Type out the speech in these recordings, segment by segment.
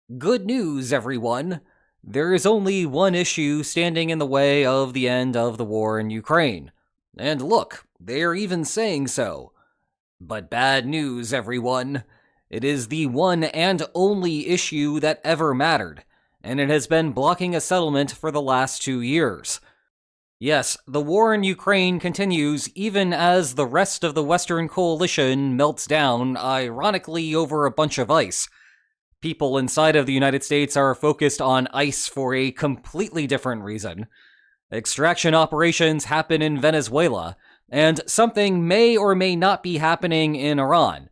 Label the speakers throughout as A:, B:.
A: Good news, everyone! There is only one issue standing in the way of the end of the war in Ukraine. And look, they are even saying so. But bad news, everyone. It is the one and only issue that ever mattered, and it has been blocking a settlement for the last 2 years. Yes, the war in Ukraine continues even as the rest of the Western coalition melts down, ironically over a bunch of ice. People inside of the United States are focused on ice for a completely different reason. Extraction operations happen in Venezuela, and something may or may not be happening in Iran.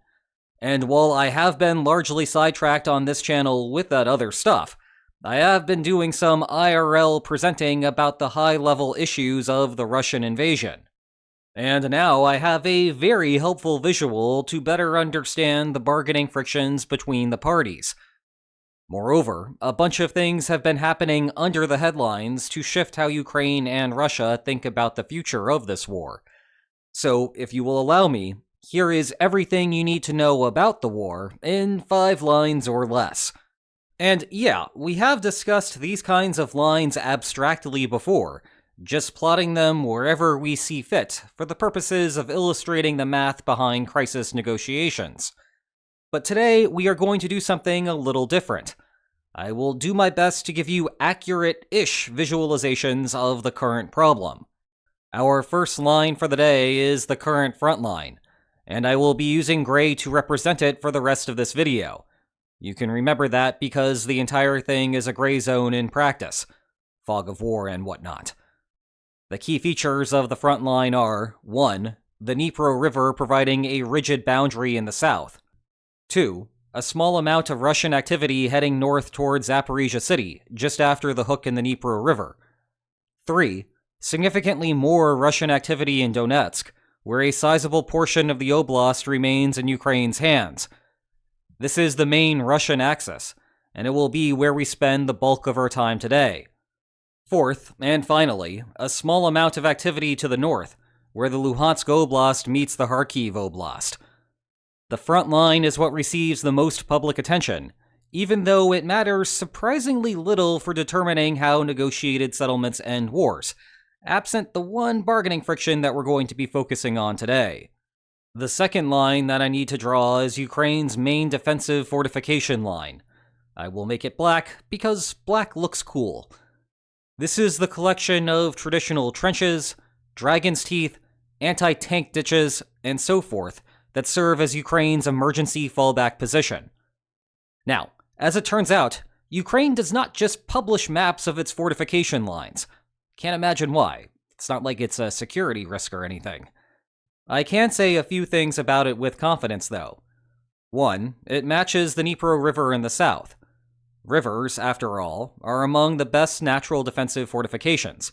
A: And while I have been largely sidetracked on this channel with that other stuff, I have been doing some IRL presenting about the high-level issues of the Russian invasion. And now I have a very helpful visual to better understand the bargaining frictions between the parties. Moreover, a bunch of things have been happening under the headlines to shift how Ukraine and Russia think about the future of this war. So, if you will allow me, here is everything you need to know about the war in 5 lines or less. And yeah, we have discussed these kinds of lines abstractly before, just plotting them wherever we see fit for the purposes of illustrating the math behind crisis negotiations. But today, we are going to do something a little different. I will do my best to give you accurate-ish visualizations of the current problem. Our first line for the day is the current front line, and I will be using gray to represent it for the rest of this video. You can remember that because the entire thing is a gray zone in practice, fog of war and whatnot. The key features of the front line are 1. The Dnipro River providing a rigid boundary in the south. 2. A small amount of Russian activity heading north towards Zaporizhia City, just after the hook in the Dnipro River. 3. Significantly more Russian activity in Donetsk, where a sizable portion of the oblast remains in Ukraine's hands. This is the main Russian axis, and it will be where we spend the bulk of our time today. 4th, and finally, a small amount of activity to the north, where the Luhansk Oblast meets the Kharkiv Oblast. The front line is what receives the most public attention, even though it matters surprisingly little for determining how negotiated settlements end wars, absent the one bargaining friction that we're going to be focusing on today. The second line that I need to draw is Ukraine's main defensive fortification line. I will make it black because black looks cool. This is the collection of traditional trenches, dragon's teeth, anti-tank ditches, and so forth that serve as Ukraine's emergency fallback position. Now, as it turns out, Ukraine does not just publish maps of its fortification lines. Can't imagine why. It's not like it's a security risk or anything. I can say a few things about it with confidence, though. 1. It matches the Dnipro River in the south. Rivers, after all, are among the best natural defensive fortifications.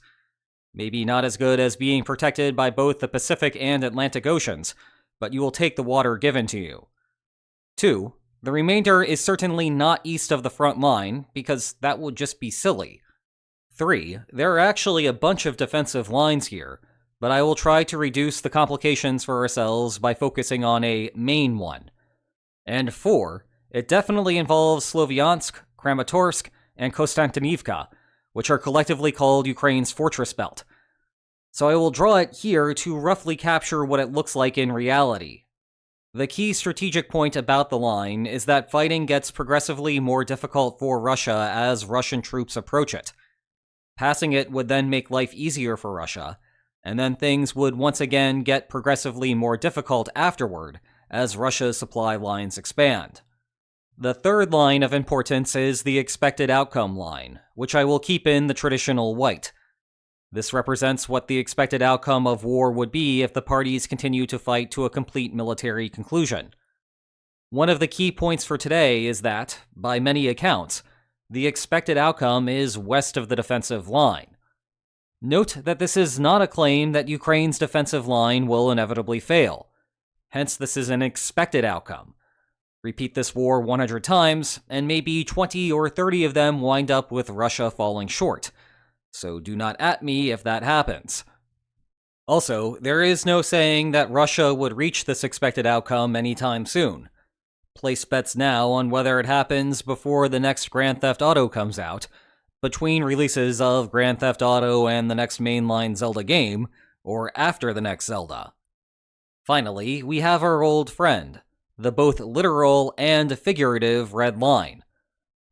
A: Maybe not as good as being protected by both the Pacific and Atlantic Oceans, but you will take the water given to you. 2. The remainder is certainly not east of the front line, because that would just be silly. 3. There are actually a bunch of defensive lines here, but I will try to reduce the complications for ourselves by focusing on a main one. And 4. It definitely involves Sloviansk, Kramatorsk, and Konstantinivka, which are collectively called Ukraine's fortress belt. So I will draw it here to roughly capture what it looks like in reality. The key strategic point about the line is that fighting gets progressively more difficult for Russia as Russian troops approach it. Passing it would then make life easier for Russia, and then things would once again get progressively more difficult afterward as Russia's supply lines expand. The third line of importance is the expected outcome line, which I will keep in the traditional white. This represents what the expected outcome of war would be if the parties continue to fight to a complete military conclusion. One of the key points for today is that, by many accounts, the expected outcome is west of the defensive line. Note that this is not a claim that Ukraine's defensive line will inevitably fail. Hence, this is an expected outcome. Repeat this war 100 times, and maybe 20 or 30 of them wind up with Russia falling short. So do not at me if that happens. Also, there is no saying that Russia would reach this expected outcome anytime soon. Place bets now on whether it happens before the next Grand Theft Auto comes out, between releases of Grand Theft Auto and the next mainline Zelda game, or after the next Zelda. Finally, we have our old friend, the both literal and figurative red line.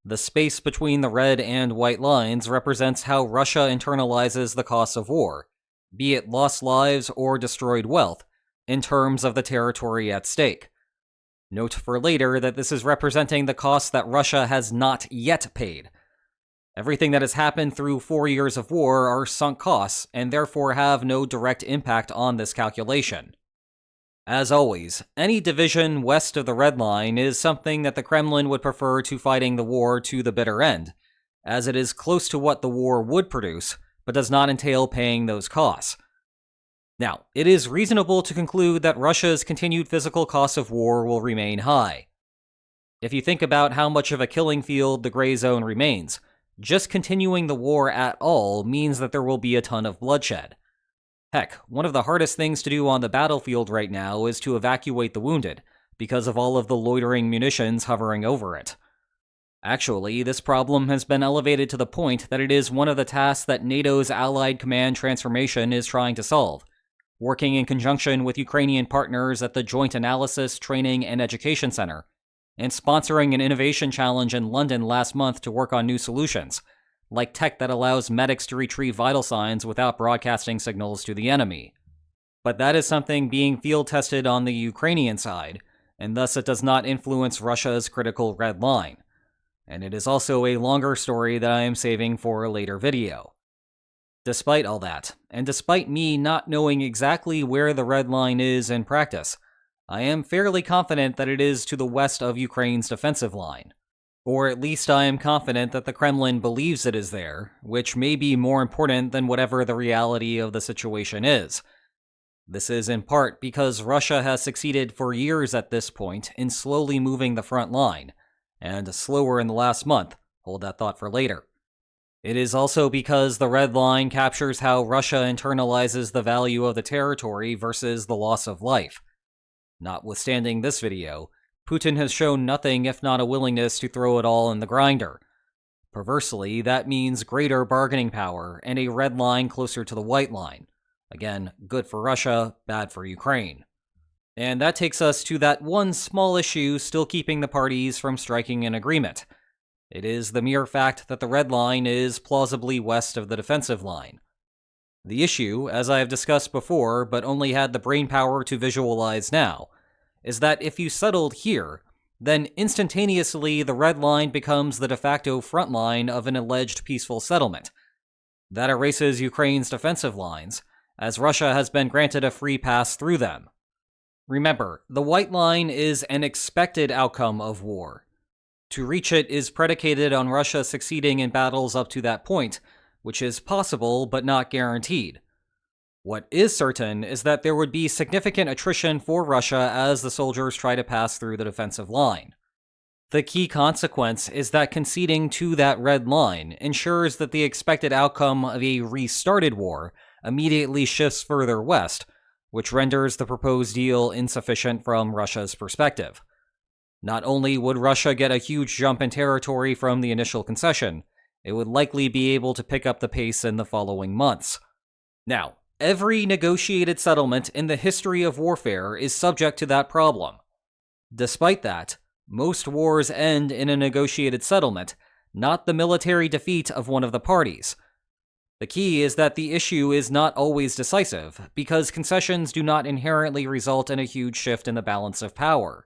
A: The space between the red and white lines represents how Russia internalizes the costs of war, be it lost lives or destroyed wealth, in terms of the territory at stake. Note for later that this is representing the costs that Russia has not yet paid. Everything that has happened through 4 years of war are sunk costs, and therefore have no direct impact on this calculation. As always, any division west of the red line is something that the Kremlin would prefer to fighting the war to the bitter end, as it is close to what the war would produce, but does not entail paying those costs. Now, it is reasonable to conclude that Russia's continued physical costs of war will remain high. If you think about how much of a killing field the gray zone remains, just continuing the war at all means that there will be a ton of bloodshed. Heck, one of the hardest things to do on the battlefield right now is to evacuate the wounded, because of all of the loitering munitions hovering over it. Actually, this problem has been elevated to the point that it is one of the tasks that NATO's Allied Command Transformation is trying to solve, working in conjunction with Ukrainian partners at the Joint Analysis, Training, and Education Center, and sponsoring an innovation challenge in London last month to work on new solutions, like tech that allows medics to retrieve vital signs without broadcasting signals to the enemy. But that is something being field-tested on the Ukrainian side, and thus it does not influence Russia's critical red line. And it is also a longer story that I am saving for a later video. Despite all that, and despite me not knowing exactly where the red line is in practice, I am fairly confident that it is to the west of Ukraine's defensive line. Or at least I am confident that the Kremlin believes it is there, which may be more important than whatever the reality of the situation is. This is in part because Russia has succeeded for years at this point in slowly moving the front line, and slower in the last month. Hold that thought for later. It is also because the red line captures how Russia internalizes the value of the territory versus the loss of life. Notwithstanding this video, Putin has shown nothing if not a willingness to throw it all in the grinder. Perversely, that means greater bargaining power and a red line closer to the white line. Again, good for Russia, bad for Ukraine. And that takes us to that one small issue still keeping the parties from striking an agreement. It is the mere fact that the red line is plausibly west of the defensive line. The issue, as I have discussed before but only had the brainpower to visualize now, is that if you settled here, then instantaneously the red line becomes the de facto front line of an alleged peaceful settlement. That erases Ukraine's defensive lines, as Russia has been granted a free pass through them. Remember, the white line is an expected outcome of war. To reach it is predicated on Russia succeeding in battles up to that point, which is possible but not guaranteed. What is certain is that there would be significant attrition for Russia as the soldiers try to pass through the defensive line. The key consequence is that conceding to that red line ensures that the expected outcome of a restarted war immediately shifts further west, which renders the proposed deal insufficient from Russia's perspective. Not only would Russia get a huge jump in territory from the initial concession, it would likely be able to pick up the pace in the following months. Now, every negotiated settlement in the history of warfare is subject to that problem. Despite that, most wars end in a negotiated settlement, not the military defeat of one of the parties. The key is that the issue is not always decisive, because concessions do not inherently result in a huge shift in the balance of power.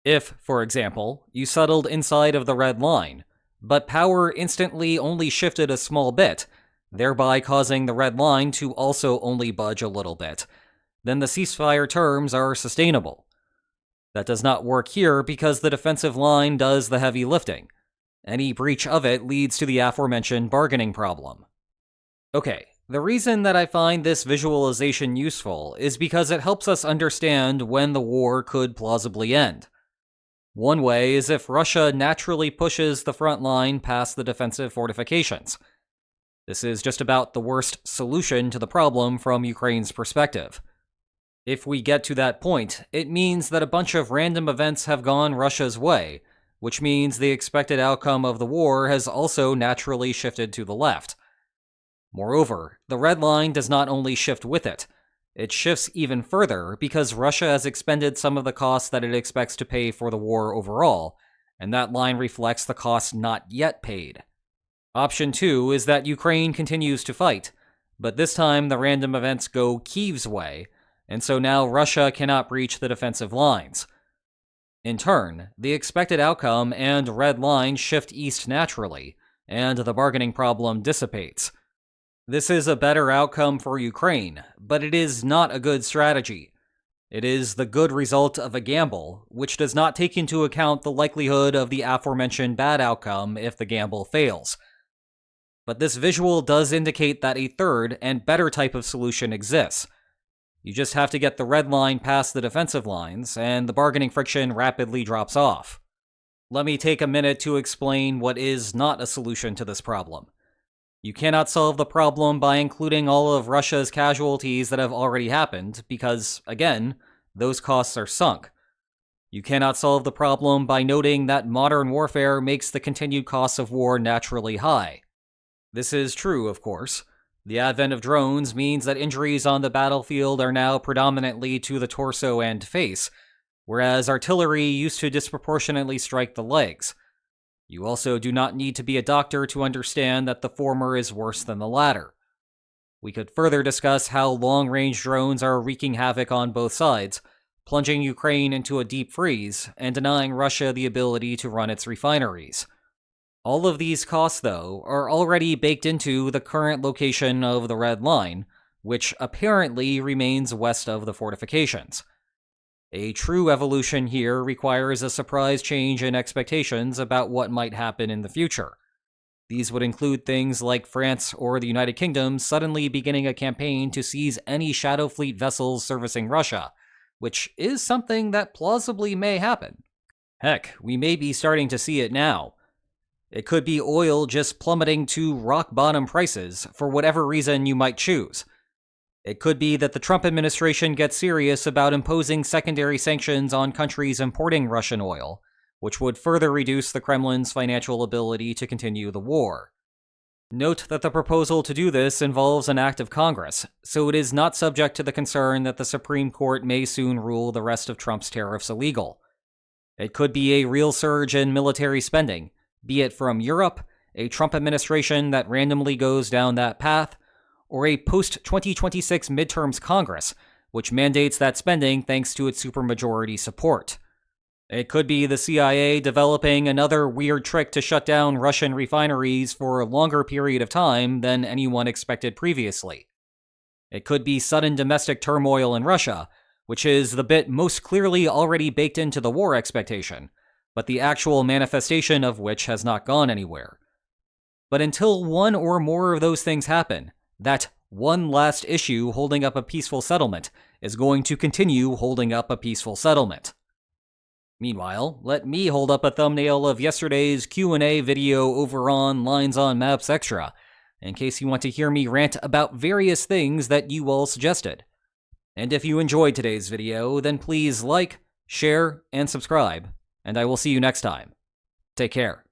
A: If, for example, you settled inside of the red line, but power instantly only shifted a small bit, thereby causing the red line to also only budge a little bit, then the ceasefire terms are sustainable. That does not work here because the defensive line does the heavy lifting. Any breach of it leads to the aforementioned bargaining problem. Okay, the reason that I find this visualization useful is because it helps us understand when the war could plausibly end. One way is if Russia naturally pushes the front line past the defensive fortifications. This is just about the worst solution to the problem from Ukraine's perspective. If we get to that point, it means that a bunch of random events have gone Russia's way, which means the expected outcome of the war has also naturally shifted to the left. Moreover, the red line does not only shift with it, it shifts even further because Russia has expended some of the costs that it expects to pay for the war overall, and that line reflects the costs not yet paid. Option 2 is that Ukraine continues to fight, but this time the random events go Kyiv's way, and so now Russia cannot breach the defensive lines. In turn, the expected outcome and red line shift east naturally, and the bargaining problem dissipates. This is a better outcome for Ukraine, but it is not a good strategy. It is the good result of a gamble, which does not take into account the likelihood of the aforementioned bad outcome if the gamble fails. But this visual does indicate that a third and better type of solution exists. You just have to get the red line past the defensive lines, and the bargaining friction rapidly drops off. Let me take a minute to explain what is not a solution to this problem. You cannot solve the problem by including all of Russia's casualties that have already happened, because, again, those costs are sunk. You cannot solve the problem by noting that modern warfare makes the continued costs of war naturally high. This is true, of course. The advent of drones means that injuries on the battlefield are now predominantly to the torso and face, whereas artillery used to disproportionately strike the legs. You also do not need to be a doctor to understand that the former is worse than the latter. We could further discuss how long-range drones are wreaking havoc on both sides, plunging Ukraine into a deep freeze and denying Russia the ability to run its refineries. All of these costs, though, are already baked into the current location of the red line, which apparently remains west of the fortifications. A true evolution here requires a surprise change in expectations about what might happen in the future. These would include things like France or the United Kingdom suddenly beginning a campaign to seize any Shadow Fleet vessels servicing Russia, which is something that plausibly may happen. Heck, we may be starting to see it now. It could be oil just plummeting to rock-bottom prices for whatever reason you might choose. It could be that the Trump administration gets serious about imposing secondary sanctions on countries importing Russian oil, which would further reduce the Kremlin's financial ability to continue the war. Note that the proposal to do this involves an act of Congress, so it is not subject to the concern that the Supreme Court may soon rule the rest of Trump's tariffs illegal. It could be a real surge in military spending, be it from Europe, a Trump administration that randomly goes down that path, or a post-2026 midterms Congress, which mandates that spending thanks to its supermajority support. It could be the CIA developing another weird trick to shut down Russian refineries for a longer period of time than anyone expected previously. It could be sudden domestic turmoil in Russia, which is the bit most clearly already baked into the war expectation, but the actual manifestation of which has not gone anywhere. But until one or more of those things happen, that one last issue holding up a peaceful settlement is going to continue holding up a peaceful settlement. Meanwhile, let me hold up a thumbnail of yesterday's Q&A video over on Lines on Maps Extra, in case you want to hear me rant about various things that you all suggested. And if you enjoyed today's video, then please like, share, and subscribe, and I will see you next time. Take care.